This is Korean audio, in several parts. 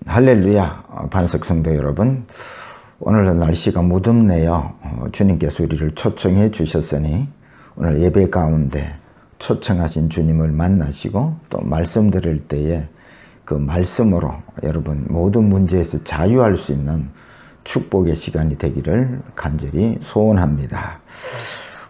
할렐루야. 반석성도 여러분, 오늘도 날씨가 무덥네요. 주님께서 우리를 초청해 주셨으니 오늘 예배 가운데 초청하신 주님을 만나시고 또 말씀 들을 때에 그 말씀으로 여러분 모든 문제에서 자유할 수 있는 축복의 시간이 되기를 간절히 소원합니다.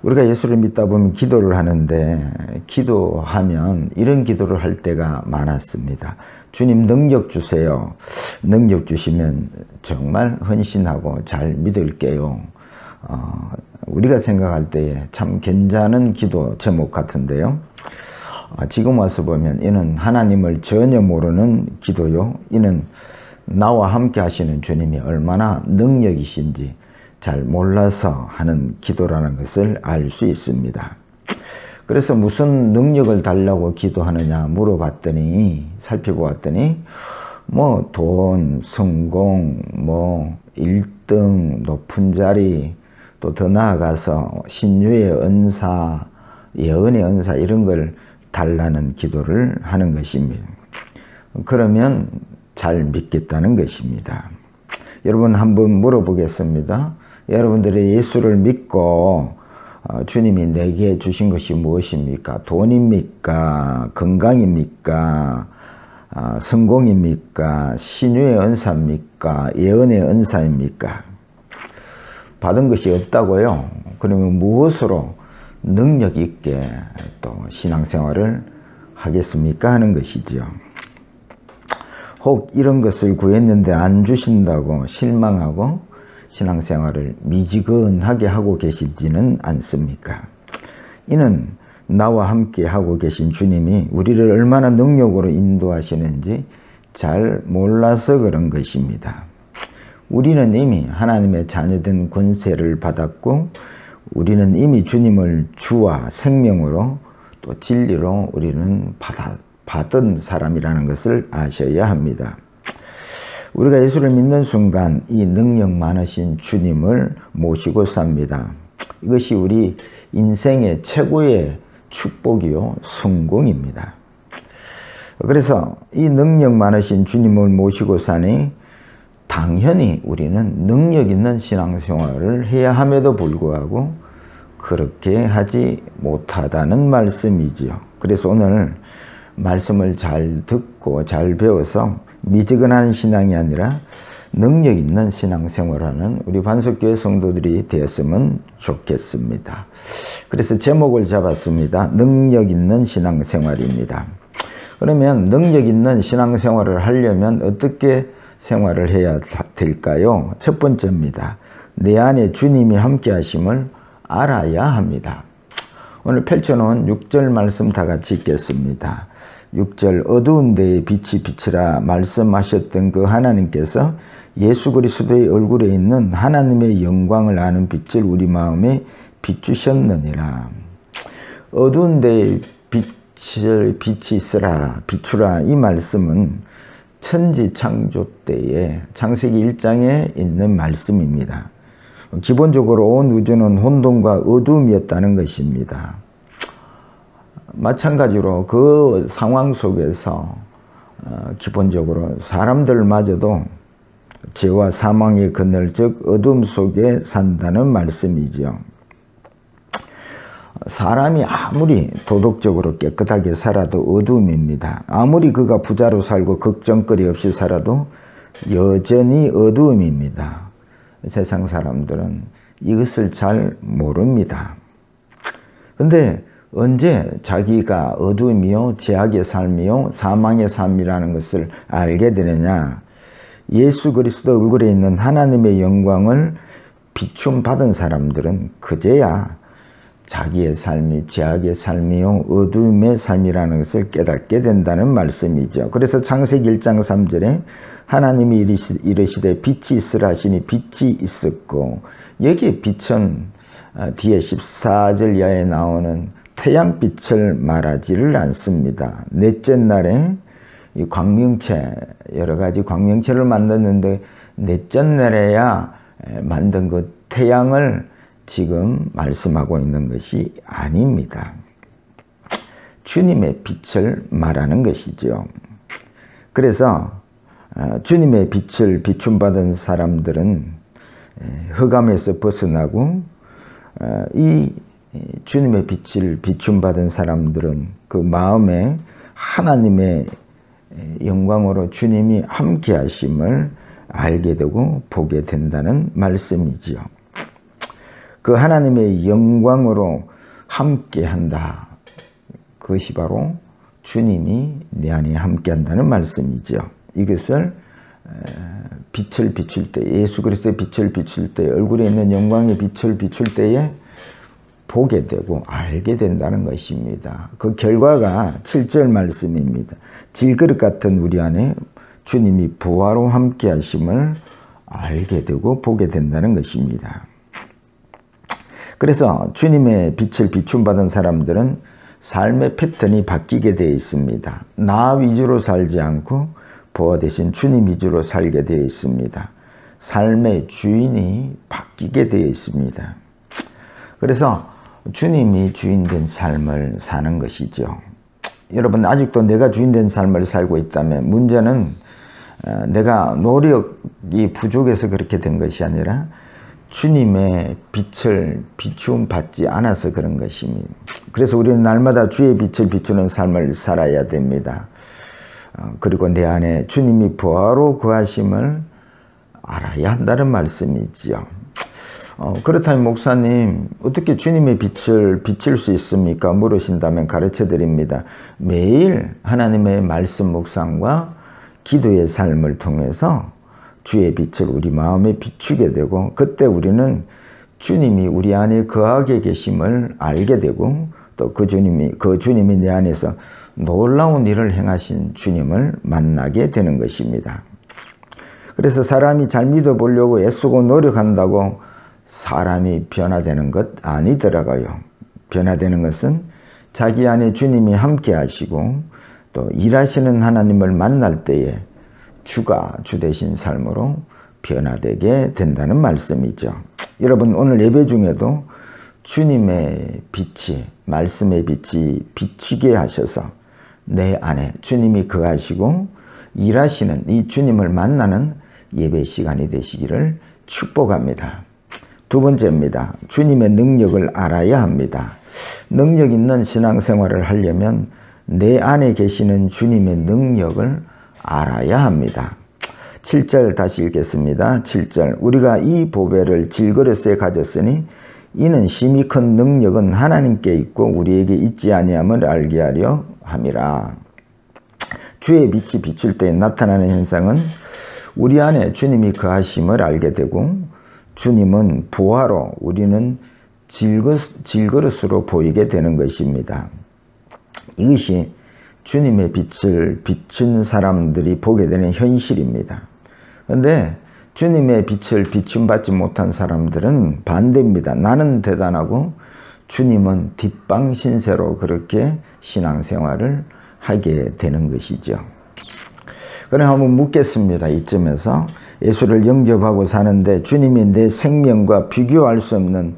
우리가 예수를 믿다 보면 기도를 하는데, 기도하면 이런 기도를 할 때가 많았습니다. 주님 능력 주세요. 능력 주시면 정말 헌신하고 잘 믿을게요. 우리가 생각할 때에 참 괜찮은 기도 제목 같은데요. 지금 와서 보면 이는 하나님을 전혀 모르는 기도요. 이는 나와 함께 하시는 주님이 얼마나 능력이신지 잘 몰라서 하는 기도라는 것을 알 수 있습니다. 그래서 무슨 능력을 달라고 기도하느냐 물어봤더니, 살펴보았더니 뭐 돈, 성공, 뭐 1등, 높은 자리, 또 더 나아가서 신유의 은사, 예언의 은사 이런 걸 달라는 기도를 하는 것입니다. 그러면 잘 믿겠다는 것입니다. 여러분 한번 물어보겠습니다. 여러분들이 예수를 믿고 주님이 내게 주신 것이 무엇입니까? 돈입니까? 건강입니까? 성공입니까? 신유의 은사입니까? 예언의 은사입니까? 받은 것이 없다고요? 그러면 무엇으로 능력 있게 또 신앙생활을 하겠습니까? 하는 것이죠. 혹 이런 것을 구했는데 안 주신다고 실망하고 신앙생활을 미지근하게 하고 계시지는 않습니까? 이는 나와 함께 하고 계신 주님이 우리를 얼마나 능력으로 인도하시는지 잘 몰라서 그런 것입니다. 우리는 이미 하나님의 자녀된 권세를 받았고, 우리는 이미 주님을 주와 생명으로 또 진리로 우리는 받은 사람이라는 것을 아셔야 합니다. 우리가 예수를 믿는 순간 이 능력 많으신 주님을 모시고 삽니다. 이것이 우리 인생의 최고의 축복이요, 성공입니다. 그래서 이 능력 많으신 주님을 모시고 사니 당연히 우리는 능력 있는 신앙생활을 해야 함에도 불구하고 그렇게 하지 못하다는 말씀이지요. 그래서 오늘 말씀을 잘 듣고 잘 배워서 미지근한 신앙이 아니라 능력 있는 신앙생활하는 우리 반석교회 성도들이 되었으면 좋겠습니다. 그래서 제목을 잡았습니다. 능력 있는 신앙생활입니다. 그러면 능력 있는 신앙생활을 하려면 어떻게 생활을 해야 될까요? 첫 번째입니다. 내 안에 주님이 함께 하심을 알아야 합니다. 오늘 펼쳐놓은 6절 말씀 다 같이 읽겠습니다. 6절 어두운 데에 빛이 비치라 말씀하셨던 그 하나님께서 예수 그리스도의 얼굴에 있는 하나님의 영광을 아는 빛을 우리 마음에 비추셨느니라. 어두운 데에 빛이 있으라 비추라, 이 말씀은 천지 창조 때에 창세기 1장에 있는 말씀입니다. 기본적으로 온 우주는 혼돈과 어두움이었다는 것입니다. 마찬가지로 그 상황 속에서 기본적으로 사람들마저도 죄와 사망의 그늘, 즉 어둠 속에 산다는 말씀이죠. 사람이 아무리 도덕적으로 깨끗하게 살아도 어두움입니다. 아무리 그가 부자로 살고 걱정거리 없이 살아도 여전히 어두움입니다. 세상 사람들은 이것을 잘 모릅니다. 근데 언제 자기가 어둠이요, 죄악의 삶이요, 사망의 삶이라는 것을 알게 되느냐? 예수 그리스도 얼굴에 있는 하나님의 영광을 비춤 받은 사람들은 그제야 자기의 삶이 죄악의 삶이요, 어둠의 삶이라는 것을 깨닫게 된다는 말씀이죠. 그래서 창세기 1장 3절에 하나님이 이르시되 빛이 있으라 하시니 빛이 있었고, 여기에 빛은 뒤에 14절 이하에 나오는 태양빛을 말하지를 않습니다. 넷째 날에 이 광명체, 여러 가지 광명체를 만들었는데 넷째 날에야 만든 그 태양을 지금 말씀하고 있는 것이 아닙니다. 주님의 빛을 말하는 것이죠. 그래서 주님의 빛을 비춤받은 사람들은 흑암에서 벗어나고 이 주님의 빛을 비춤받은 사람들은 그 마음에 하나님의 영광으로 주님이 함께 하심을 알게 되고 보게 된다는 말씀이지요. 그 하나님의 영광으로 함께 한다. 그것이 바로 주님이 내 안에 함께 한다는 말씀이죠. 이것을 빛을 비출 때, 예수 그리스도의 빛을 비출 때, 얼굴에 있는 영광의 빛을 비출 때에 보게 되고 알게 된다는 것입니다. 그 결과가 7절 말씀입니다. 질그릇 같은 우리 안에 주님이 부하로 함께 하심을 알게 되고 보게 된다는 것입니다. 그래서 주님의 빛을 비춤받은 사람들은 삶의 패턴이 바뀌게 되어 있습니다. 나 위주로 살지 않고 부하 대신 주님 위주로 살게 되어 있습니다. 삶의 주인이 바뀌게 되어 있습니다. 그래서 주님이 주인된 삶을 사는 것이죠. 여러분, 아직도 내가 주인된 삶을 살고 있다면 문제는 내가 노력이 부족해서 그렇게 된 것이 아니라 주님의 빛을 비추음 받지 않아서 그런 것입니다. 그래서 우리는 날마다 주의 빛을 비추는 삶을 살아야 됩니다. 그리고 내 안에 주님이 부하로 거하심을 알아야 한다는 말씀이지요. 그렇다면 목사님, 어떻게 주님의 빛을 비칠 수 있습니까? 물으신다면 가르쳐 드립니다. 매일 하나님의 말씀 묵상과 기도의 삶을 통해서 주의 빛을 우리 마음에 비추게 되고, 그때 우리는 주님이 우리 안에 거하게 계심을 알게 되고, 또 그 주님이 내 안에서 놀라운 일을 행하신 주님을 만나게 되는 것입니다. 그래서 사람이 잘 믿어보려고 애쓰고 노력한다고 사람이 변화되는 것 아니더라고요. 변화되는 것은 자기 안에 주님이 함께 하시고 또 일하시는 하나님을 만날 때에 주가 주되신 삶으로 변화되게 된다는 말씀이죠. 여러분, 오늘 예배 중에도 주님의 빛이, 말씀의 빛이 비추게 하셔서 내 안에 주님이 거하시고 일하시는 이 주님을 만나는 예배 시간이 되시기를 축복합니다. 두 번째입니다. 주님의 능력을 알아야 합니다. 능력 있는 신앙생활을 하려면 내 안에 계시는 주님의 능력을 알아야 합니다. 7절 다시 읽겠습니다. 7절. 우리가 이 보배를 질그릇에 가졌으니 이는 심히 큰 능력은 하나님께 있고 우리에게 있지 아니함을 알게 하려 함이라. 주의 빛이 비출 때 나타나는 현상은 우리 안에 주님이 거하심을 알게 되고, 주님은 부하로, 우리는 질그릇으로 보이게 되는 것입니다. 이것이 주님의 빛을 비춘 사람들이 보게 되는 현실입니다. 그런데 주님의 빛을 비춤받지 못한 사람들은 반대입니다. 나는 대단하고 주님은 뒷방신세로 그렇게 신앙생활을 하게 되는 것이죠. 그럼 한번 묻겠습니다. 이쯤에서 예수를 영접하고 사는데 주님이 내 생명과 비교할 수 없는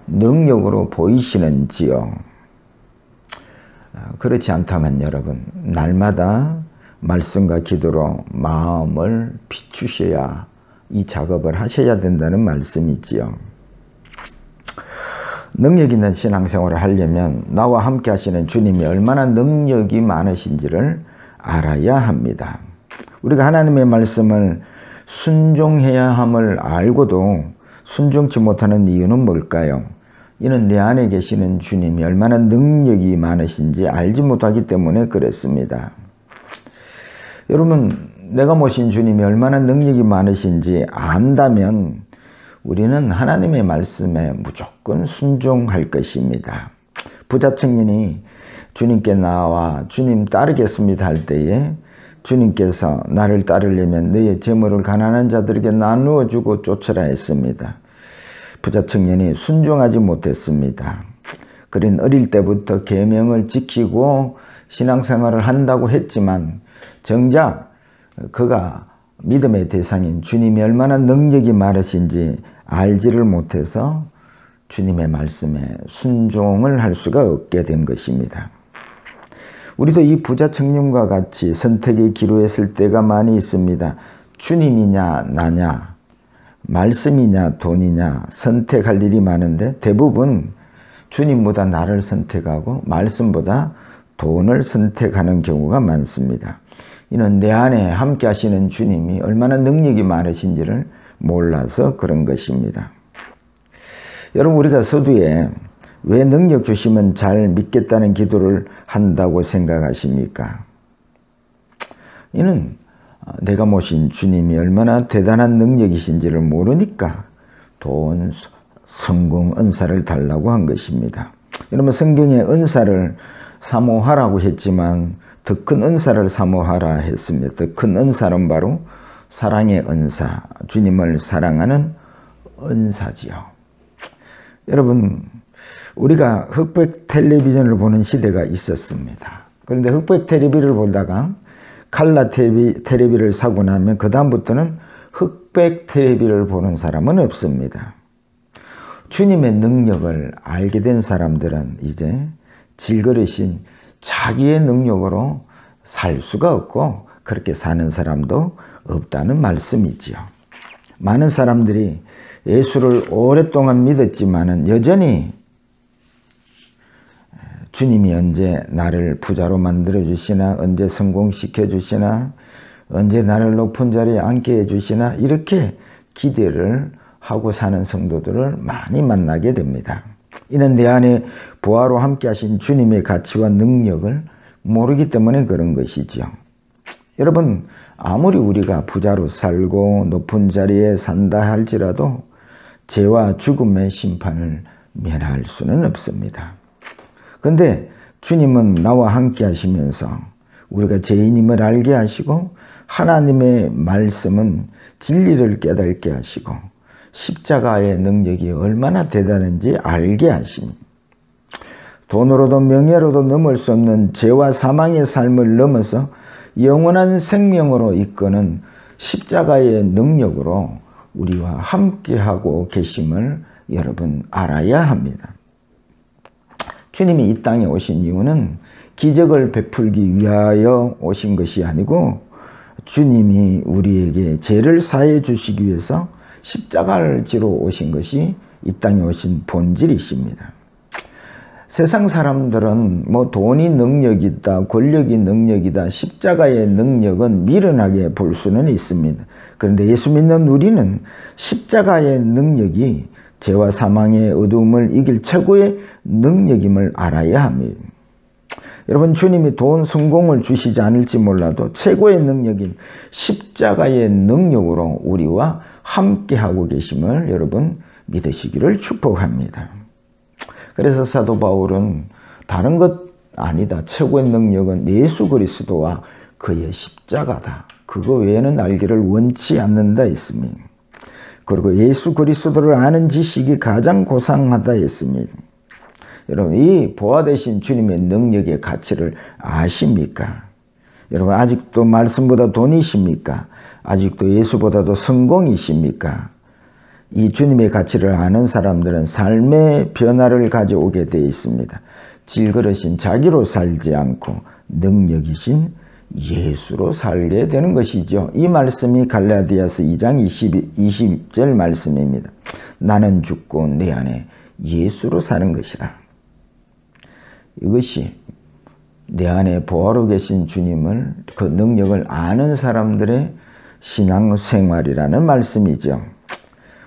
능력으로 보이시는지요? 그렇지 않다면 여러분, 날마다 말씀과 기도로 마음을 비추셔야 이 작업을 하셔야 된다는 말씀이지요. 능력 있는 신앙생활을 하려면 나와 함께 하시는 주님이 얼마나 능력이 많으신지를 알아야 합니다. 우리가 하나님의 말씀을 순종해야 함을 알고도 순종치 못하는 이유는 뭘까요? 이는 내 안에 계시는 주님이 얼마나 능력이 많으신지 알지 못하기 때문에 그렇습니다. 여러분, 내가 모신 주님이 얼마나 능력이 많으신지 안다면 우리는 하나님의 말씀에 무조건 순종할 것입니다. 부자 청년이 주님께 나와 주님 따르겠습니다 할 때에 주님께서 나를 따르려면 너의 재물을 가난한 자들에게 나누어 주고 쫓으라 했습니다. 부자 청년이 순종하지 못했습니다. 그는 어릴 때부터 계명을 지키고 신앙생활을 한다고 했지만 정작 그가 믿음의 대상인 주님이 얼마나 능력이 많으신지 알지를 못해서 주님의 말씀에 순종을 할 수가 없게 된 것입니다. 우리도 이 부자 청년과 같이 선택의 기로에 설 때가 많이 있습니다. 주님이냐 나냐, 말씀이냐 돈이냐 선택할 일이 많은데 대부분 주님보다 나를 선택하고 말씀보다 돈을 선택하는 경우가 많습니다. 이는 내 안에 함께 하시는 주님이 얼마나 능력이 많으신지를 몰라서 그런 것입니다. 여러분, 우리가 서두에 왜 능력 주시면 잘 믿겠다는 기도를 한다고 생각하십니까? 이는 내가 모신 주님이 얼마나 대단한 능력이신지를 모르니까 돈, 성공, 은사를 달라고 한 것입니다. 여러분, 성경에 은사를 사모하라고 했지만 더 큰 은사를 사모하라 했습니다. 더 큰 은사는 바로 사랑의 은사, 주님을 사랑하는 은사지요. 여러분, 우리가 흑백 텔레비전을 보는 시대가 있었습니다. 그런데 흑백 텔레비를 보다가 칼라 텔레비를 사고 나면 그 다음부터는 흑백 텔레비를 보는 사람은 없습니다. 주님의 능력을 알게 된 사람들은 이제 질그릇인 자기의 능력으로 살 수가 없고 그렇게 사는 사람도 없다는 말씀이지요. 많은 사람들이 예수를 오랫동안 믿었지만은 여전히 주님이 언제 나를 부자로 만들어 주시나, 언제 성공시켜 주시나, 언제 나를 높은 자리에 앉게 해 주시나, 이렇게 기대를 하고 사는 성도들을 많이 만나게 됩니다. 이는 내 안에 부하로 함께 하신 주님의 가치와 능력을 모르기 때문에 그런 것이죠. 여러분, 아무리 우리가 부자로 살고 높은 자리에 산다 할지라도 죄와 죽음의 심판을 면할 수는 없습니다. 그런데 주님은 나와 함께 하시면서 우리가 죄인임을 알게 하시고 하나님의 말씀은 진리를 깨닫게 하시고 십자가의 능력이 얼마나 대단한지 알게 하십니다. 돈으로도 명예로도 넘을 수 없는 죄와 사망의 삶을 넘어서 영원한 생명으로 이끄는 십자가의 능력으로 우리와 함께하고 계심을 여러분 알아야 합니다. 주님이 이 땅에 오신 이유는 기적을 베풀기 위하여 오신 것이 아니고 주님이 우리에게 죄를 사해 주시기 위해서 십자가를 지러 오신 것이 이 땅에 오신 본질이십니다. 세상 사람들은 뭐 돈이 능력이다, 권력이 능력이다, 십자가의 능력은 미련하게 볼 수는 있습니다. 그런데 예수 믿는 우리는 십자가의 능력이 죄와 사망의 어두움을 이길 최고의 능력임을 알아야 합니다. 여러분, 주님이 돈, 성공을 주시지 않을지 몰라도 최고의 능력인 십자가의 능력으로 우리와 함께하고 계심을 여러분 믿으시기를 축복합니다. 그래서 사도 바울은 다른 것 아니다. 최고의 능력은 예수 그리스도와 그의 십자가다. 그거 외에는 알기를 원치 않는다 했습니다. 그리고 예수 그리스도를 아는 지식이 가장 고상하다 했습니다. 여러분, 이 보화 되신 주님의 능력의 가치를 아십니까? 여러분, 아직도 말씀보다 돈이십니까? 아직도 예수보다도 성공이십니까? 이 주님의 가치를 아는 사람들은 삶의 변화를 가져오게 되어 있습니다. 질그릇인 자기로 살지 않고 능력이신 예수로 살게 되는 것이죠. 이 말씀이 갈라디아서 2장 20절 말씀입니다. 나는 죽고 내 안에 예수로 사는 것이라. 이것이 내 안에 보호하러 계신 주님을, 그 능력을 아는 사람들의 신앙생활이라는 말씀이죠.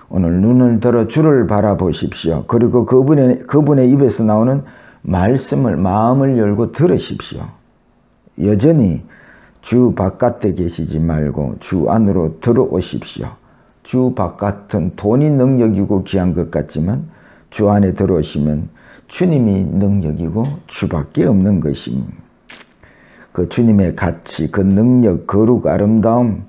오늘 눈을 들어 주를 바라보십시오. 그리고 그분의 입에서 나오는 말씀을 마음을 열고 들으십시오. 여전히 주 바깥에 계시지 말고 주 안으로 들어오십시오. 주 바깥은 돈이 능력이고 귀한 것 같지만 주 안에 들어오시면 주님이 능력이고 주밖에 없는 것입니다. 그 주님의 가치, 그 능력, 거룩, 아름다움,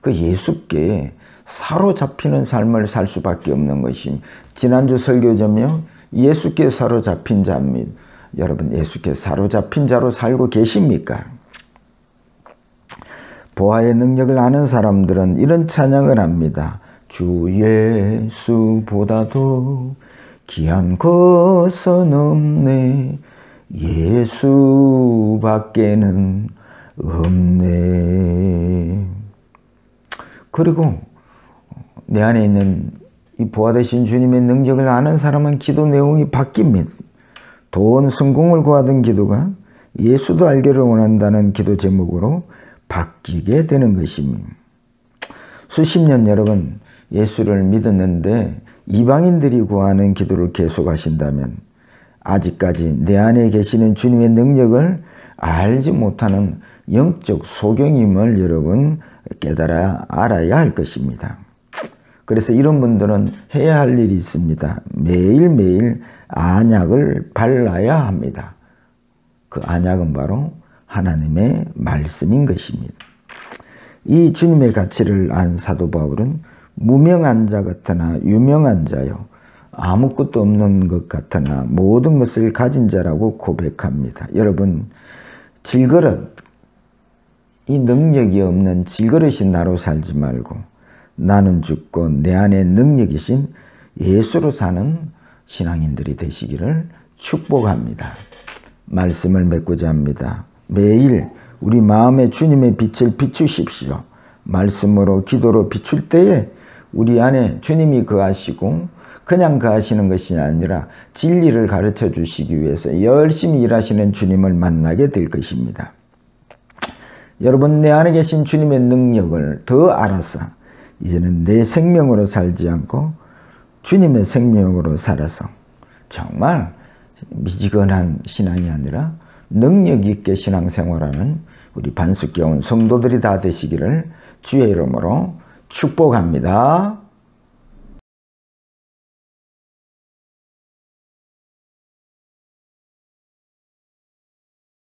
그 예수께 사로잡히는 삶을 살 수밖에 없는 것입니다. 지난주 설교자며 예수께 사로잡힌 자입니다. 여러분, 예수께 사로잡힌 자로 살고 계십니까? 보화의 능력을 아는 사람들은 이런 찬양을 합니다. 주 예수보다도 귀한 것은 없네. 예수밖에는 없네. 그리고 내 안에 있는 이 보화 되신 주님의 능력을 아는 사람은 기도 내용이 바뀝니다. 돈, 성공을 구하던 기도가 예수도 알기를 원한다는 기도 제목으로 바뀌게 되는 것입니다. 수십 년 여러분 예수를 믿었는데 이방인들이 구하는 기도를 계속하신다면 아직까지 내 안에 계시는 주님의 능력을 알지 못하는 영적 소경임을 여러분 알아야 할 것입니다. 그래서 이런 분들은 해야 할 일이 있습니다. 매일매일 안약을 발라야 합니다. 그 안약은 바로 하나님의 말씀인 것입니다. 이 주님의 가치를 안 사도 바울은 무명한 자 같으나 유명한 자요, 아무것도 없는 것 같으나 모든 것을 가진 자라고 고백합니다. 여러분, 질그릇, 이 능력이 없는 질그릇인 나로 살지 말고 나는 죽고 내 안에 능력이신 예수로 사는 신앙인들이 되시기를 축복합니다. 말씀을 맺고자 합니다. 매일 우리 마음에 주님의 빛을 비추십시오. 말씀으로 기도로 비출 때에 우리 안에 주님이 거하시고 그냥 거하시는 것이 아니라 진리를 가르쳐 주시기 위해서 열심히 일하시는 주님을 만나게 될 것입니다. 여러분, 내 안에 계신 주님의 능력을 더 알아서 이제는 내 생명으로 살지 않고 주님의 생명으로 살아서 정말 미지근한 신앙이 아니라 능력 있게 신앙생활하는 우리 반석교원 성도들이 다 되시기를 주의 이름으로 축복합니다.